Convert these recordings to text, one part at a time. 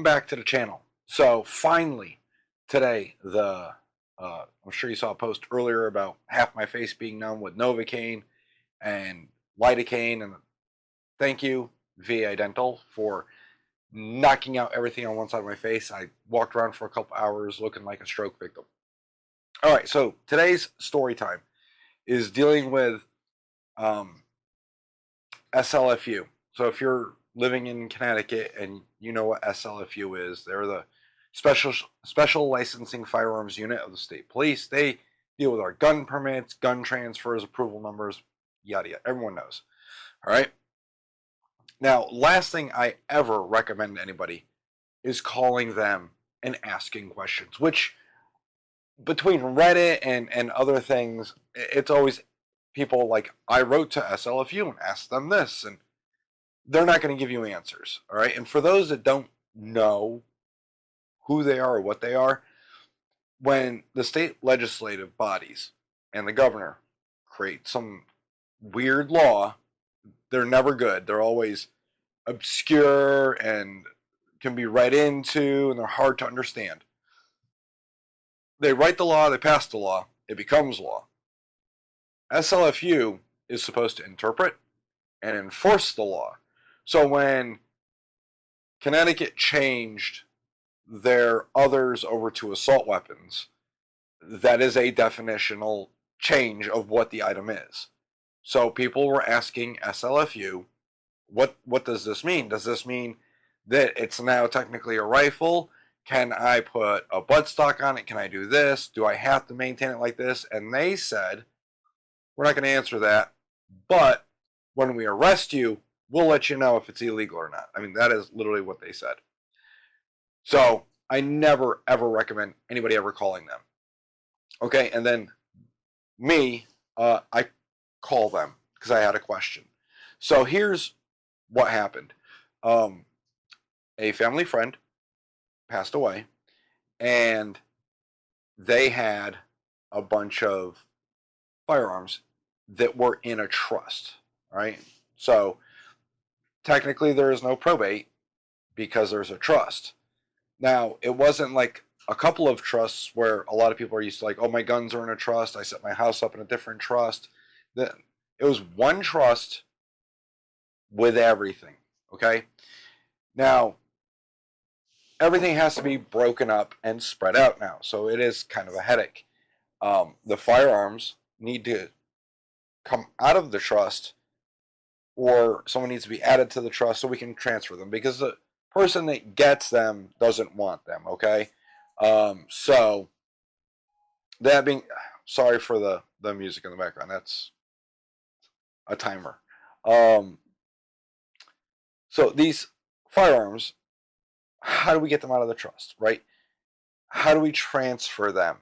welcome back to the channel. So finally, today, I'm sure you saw a post earlier about half my face being numb with Novocaine and lidocaine, and thank you, VA Dental, for knocking out everything on one side of my face. I walked around for a couple hours looking like a stroke victim. All right, so today's story time is dealing with SLFU. So if you're living in Connecticut and you know what SLFU is, they're the special licensing firearms unit of the state police. They deal with our gun permits, gun transfers, approval numbers, yada yada. Everyone knows. All right. Now, last thing I ever recommend to anybody is calling them and asking questions, which between Reddit and other things, it's always people like, I wrote to SLFU and asked them this, and they're not going to give you answers. All right. And for those that don't know who they are or what they are, when the state legislative bodies and the governor create some weird law, they're never good. They're always obscure and can be read into, and they're hard to understand. They write the law, they pass the law, it becomes law. SLFU is supposed to interpret and enforce the law. So when Connecticut changed their others over to assault weapons, that is a definitional change of what the item is. So people were asking SLFU, what does this mean? Does this mean that it's now technically a rifle? Can I put a buttstock on it? Can I do this? Do I have to maintain it like this? And they said, we're not going to answer that, but when we arrest you, we'll let you know if it's illegal or not. I mean, that is literally what they said. So I never, ever recommend anybody ever calling them. Okay, and then me, I call them because I had a question. So here's what happened. A family friend passed away, and they had a bunch of firearms that were in a trust, right? So technically there is no probate because there's a trust. Now, it wasn't like a couple of trusts where a lot of people are used to, like, oh, my guns are in a trust, I set my house up in a different trust. It was one trust with everything, okay? Now, everything has to be broken up and spread out now, so it is kind of a headache. The firearms need to come out of the trust, or someone needs to be added to the trust so we can transfer them, because the person that gets them doesn't want them, okay? So that being, sorry for the music in the background, that's a timer. So these firearms, how do we get them out of the trust, right? How do we transfer them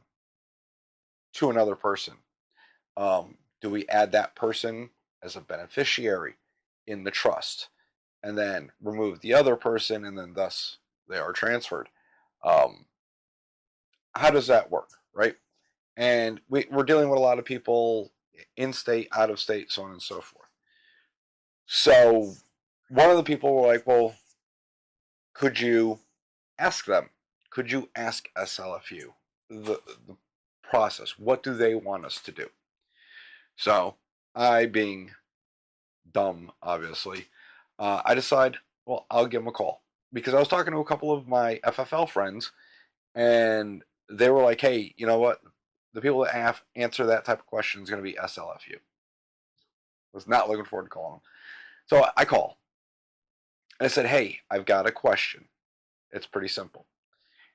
to another person? Do we add that person as a beneficiary in the trust and then remove the other person, and then thus they are transferred? How does that work, right? And we're dealing with a lot of people in state, out of state, so on and so forth. So one of the people were like, well, could you ask them? Could you ask SLFU the process? What do they want us to do? So I, being dumb, obviously, I decide, well, I'll give them a call, because I was talking to a couple of my FFL friends, and they were like, hey, you know what? The people that answer that type of question is going to be SLFU. I was not looking forward to calling them. So I call. And I said, hey, I've got a question. It's pretty simple.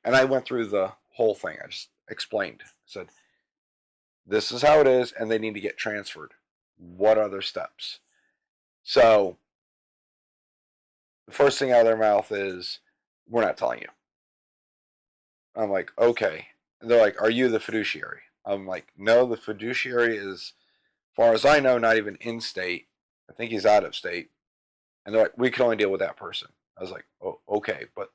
And I went through the whole thing. I just explained. I said, this is how it is, and they need to get transferred. What are their steps? So the first thing out of their mouth is, we're not telling you. I'm like, okay. And they're like, are you the fiduciary? I'm like, no, the fiduciary is, as far as I know, not even in state. I think he's out of state. And they're like, we can only deal with that person. I was like, oh, okay, but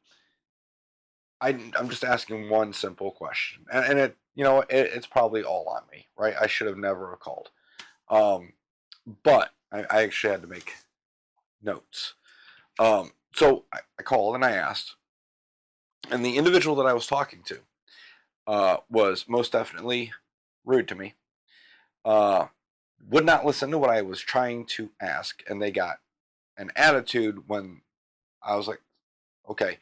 I'm just asking one simple question, and it, you know, it's probably all on me, right? I should have never called, but I actually had to make notes. So I called and I asked, And the individual that I was talking to was most definitely rude to me. Would not listen to what I was trying to ask, and they got an attitude when I was like, okay,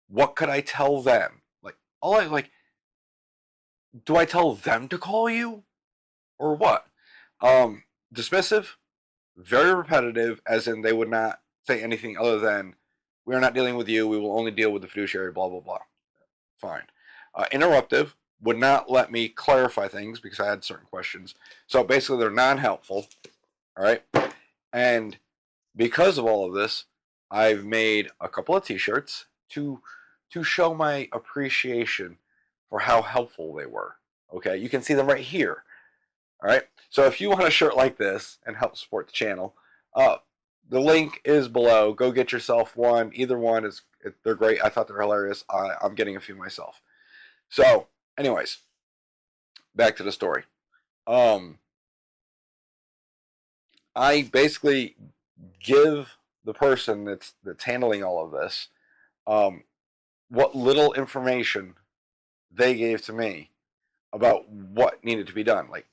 what could I tell them? Like, do I tell them to call you or what? Dismissive, very repetitive, as in they would not say anything other than, we are not dealing with you, we will only deal with the fiduciary, blah, blah, blah. Fine. Interruptive, would not let me clarify things because I had certain questions. So basically, they're non-helpful. All right. And because of all of this, I've made a couple of t-shirts to show my appreciation for how helpful they were. Okay. You can see them right here. All right. So if you want a shirt like this and help support the channel, the link is below. Go get yourself one. Either one is, they're great. I thought they're hilarious. I'm getting a few myself. So, anyways, back to the story. I basically give the person that's handling all of this what little information they gave to me about what needed to be done. Like,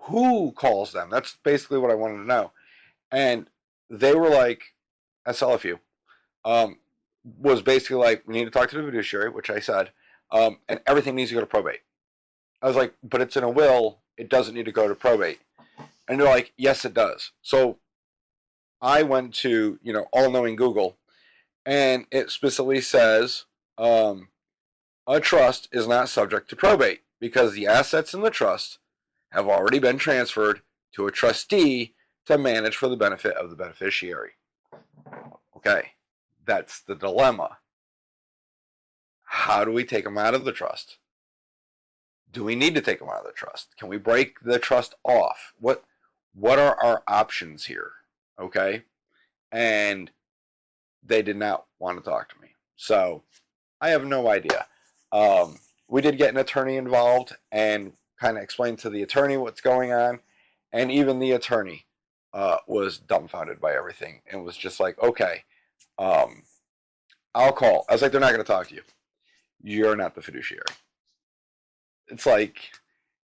who calls them? That's basically what I wanted to know. And they were like, SLFU was basically like, we need to talk to the fiduciary, which I said, and everything needs to go to probate. I was like, but it's in a will, it doesn't need to go to probate. And they're like, yes, it does. So I went to, all-knowing Google, and it specifically says a trust is not subject to probate because the assets in the trust have already been transferred to a trustee to manage for the benefit of the beneficiary. Okay, that's the dilemma. How do we take them out of the trust? Do we need to take them out of the trust? Can we break the trust off? What are our options here? Okay, and they did not want to talk to me. So I have no idea. We did get an attorney involved and kind of explained to the attorney what's going on. And even the attorney was dumbfounded by everything and was just like, okay, I'll call. I was like, they're not going to talk to you. You're not the fiduciary. It's like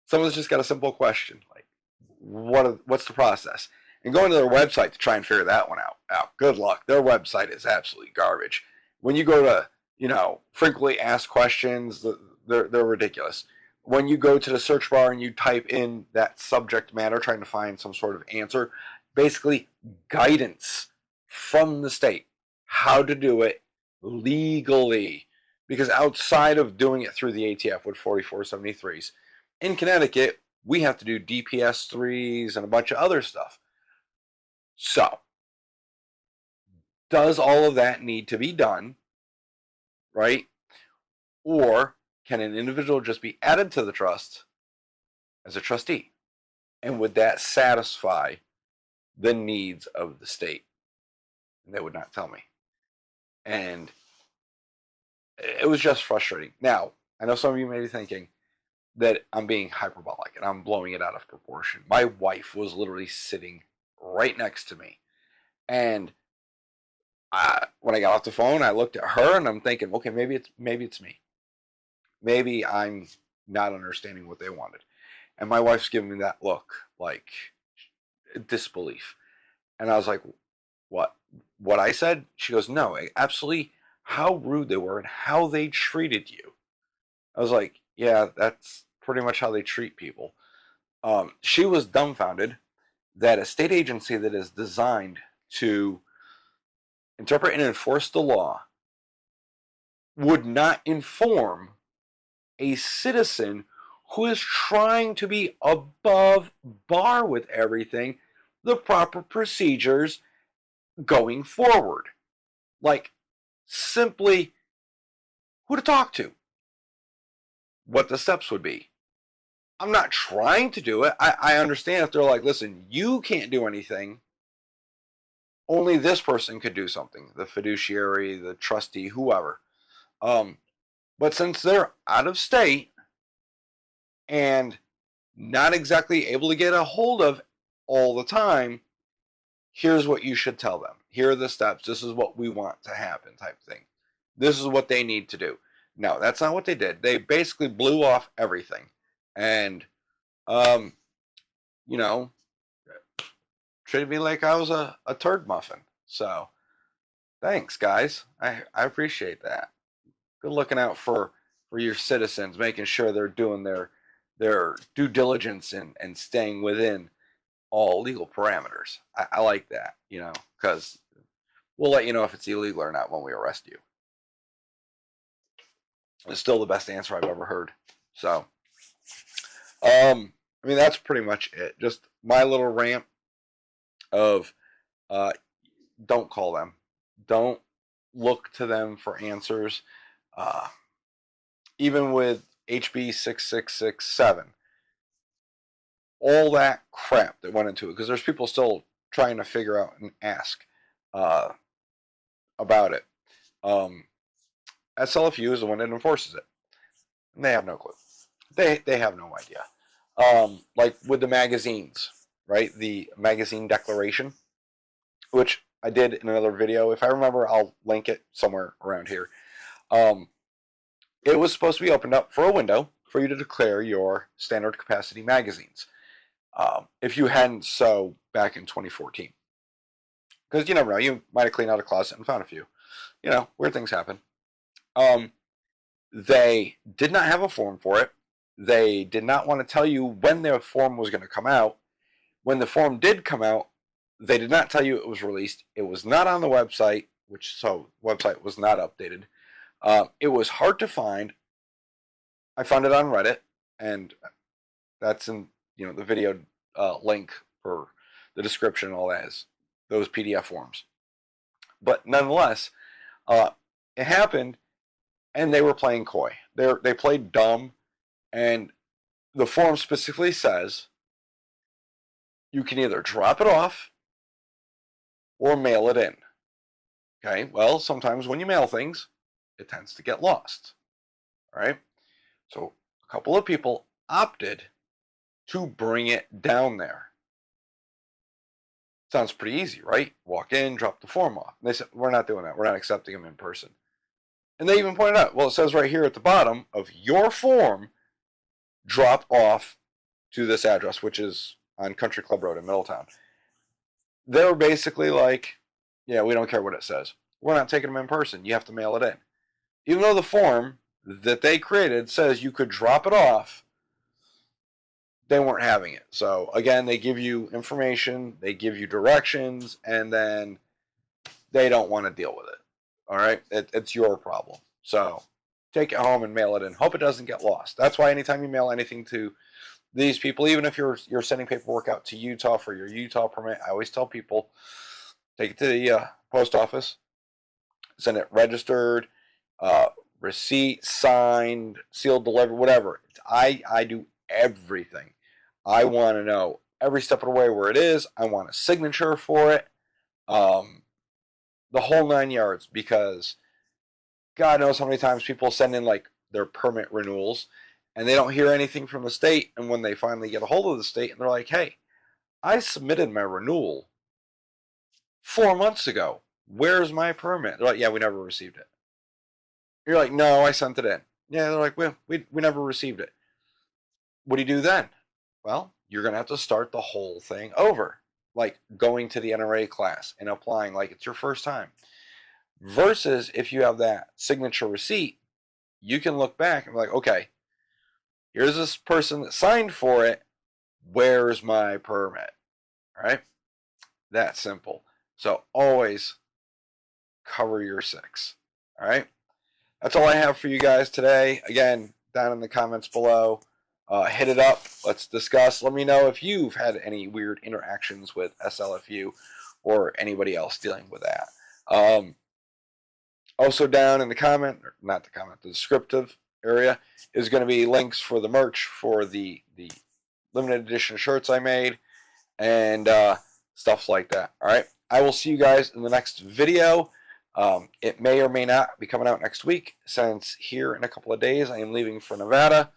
someone's just got a simple question. Like, what's the process? And going to their website to try and figure that one out. Good luck. Their website is absolutely garbage. When you go to, frequently asked questions, they're ridiculous. When you go to the search bar and you type in that subject matter, trying to find some sort of answer, basically guidance from the state, how to do it legally. Because outside of doing it through the ATF with 4473s, in Connecticut, we have to do DPS 3s and a bunch of other stuff. So, does all of that need to be done, right? Or can an individual just be added to the trust as a trustee? And would that satisfy the needs of the state? And they would not tell me. And it was just frustrating. Now, I know some of you may be thinking that I'm being hyperbolic and I'm blowing it out of proportion. My wife was literally sitting right next to me. And when I got off the phone, I looked at her and I'm thinking, okay, maybe it's me. Maybe I'm not understanding what they wanted. And my wife's giving me that look, like disbelief. And I was like, what? What I said? She goes, no, absolutely how rude they were and how they treated you. I was like, yeah, that's pretty much how they treat people. She was dumbfounded that a state agency that is designed to interpret and enforce the law would not inform a citizen who is trying to be above bar with everything, the proper procedures going forward. Like, simply who to talk to, what the steps would be. I'm not trying to do it. I understand if they're like, listen, you can't do anything. Only this person could do something, the fiduciary, the trustee, whoever. But since they're out of state and not exactly able to get a hold of all the time, here's what you should tell them. Here are the steps. This is what we want to happen, type thing. This is what they need to do. No, that's not what they did. They basically blew off everything. And, you know, treated me like I was a turd muffin. So, thanks, guys. I appreciate that. Good looking out for your citizens, making sure they're doing their due diligence and staying within all legal parameters. I like that, you know, because we'll let you know if it's illegal or not when we arrest you. It's still the best answer I've ever heard. So, I mean, that's pretty much it. Just my little rant of don't call them. Don't look to them for answers. Even with HB 6667, all that crap that went into it, because there's people still trying to figure out and ask about it. SLFU is the one that enforces it, and they have no clue. They have no idea. Like with the magazines, right? The magazine declaration, which I did in another video. If I remember, I'll link it somewhere around here. It was supposed to be opened up for a window for you to declare your standard capacity magazines. If you hadn't so back in 2014. Because you never know, you might have cleaned out a closet and found a few. You know, weird things happen. They did not have a form for it. They did not want to tell you when their form was going to come out. When the form did come out, they did not tell you it was released. It was not on the website, so website was not updated. It was hard to find. I found it on Reddit, and that's in the video link for the description and all that is those PDF forms. But nonetheless, it happened, and they were playing coy. They played dumb, and the form specifically says you can either drop it off or mail it in. Okay, well, sometimes when you mail things, it tends to get lost. All right, so a couple of people opted to bring it down there. Sounds pretty easy, right? Walk in, drop the form off. And they said, we're not doing that. We're not accepting them in person. And they even pointed out, well, it says right here at the bottom of your form, drop off to this address, which is on Country Club Road in Middletown. They were basically like, yeah, we don't care what it says. We're not taking them in person. You have to mail it in. Even though the form that they created says you could drop it off, they weren't having it. So again, they give you information, they give you directions, and then they don't want to deal with it. All right, it's your problem. So take it home and mail it in. Hope it doesn't get lost. That's why anytime you mail anything to these people, even if you're sending paperwork out to Utah for your Utah permit, I always tell people take it to the post office, send it registered, receipt, signed, sealed, delivered, whatever. I do everything. I want to know every step of the way where it is. I want a signature for it. The whole 9 yards, because God knows how many times people send in like their permit renewals and they don't hear anything from the state. And when they finally get a hold of the state and they're like, hey, I submitted my renewal 4 months ago. Where's my permit? They're like, yeah, we never received it. You're like, no, I sent it in. Yeah, they're like, well, we never received it. What do you do then? Well, you're going to have to start the whole thing over, like going to the NRA class and applying like it's your first time. Versus if you have that signature receipt, you can look back and be like, okay, here's this person that signed for it. Where's my permit? All right? That simple. So always cover your six. All right? That's all I have for you guys today. Again, down in the comments below. Hit it up. Let's discuss. Let me know if you've had any weird interactions with SLFU or anybody else dealing with that. Also down in the comment, or not the comment, the descriptive area is going to be links for the merch for the limited edition shirts I made and stuff like that. All right. I will see you guys in the next video. It may or may not be coming out next week, since here in a couple of days I am leaving for Nevada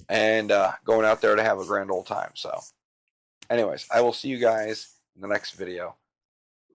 and going out there to have a grand old time. So anyways, I will see you guys in the next video.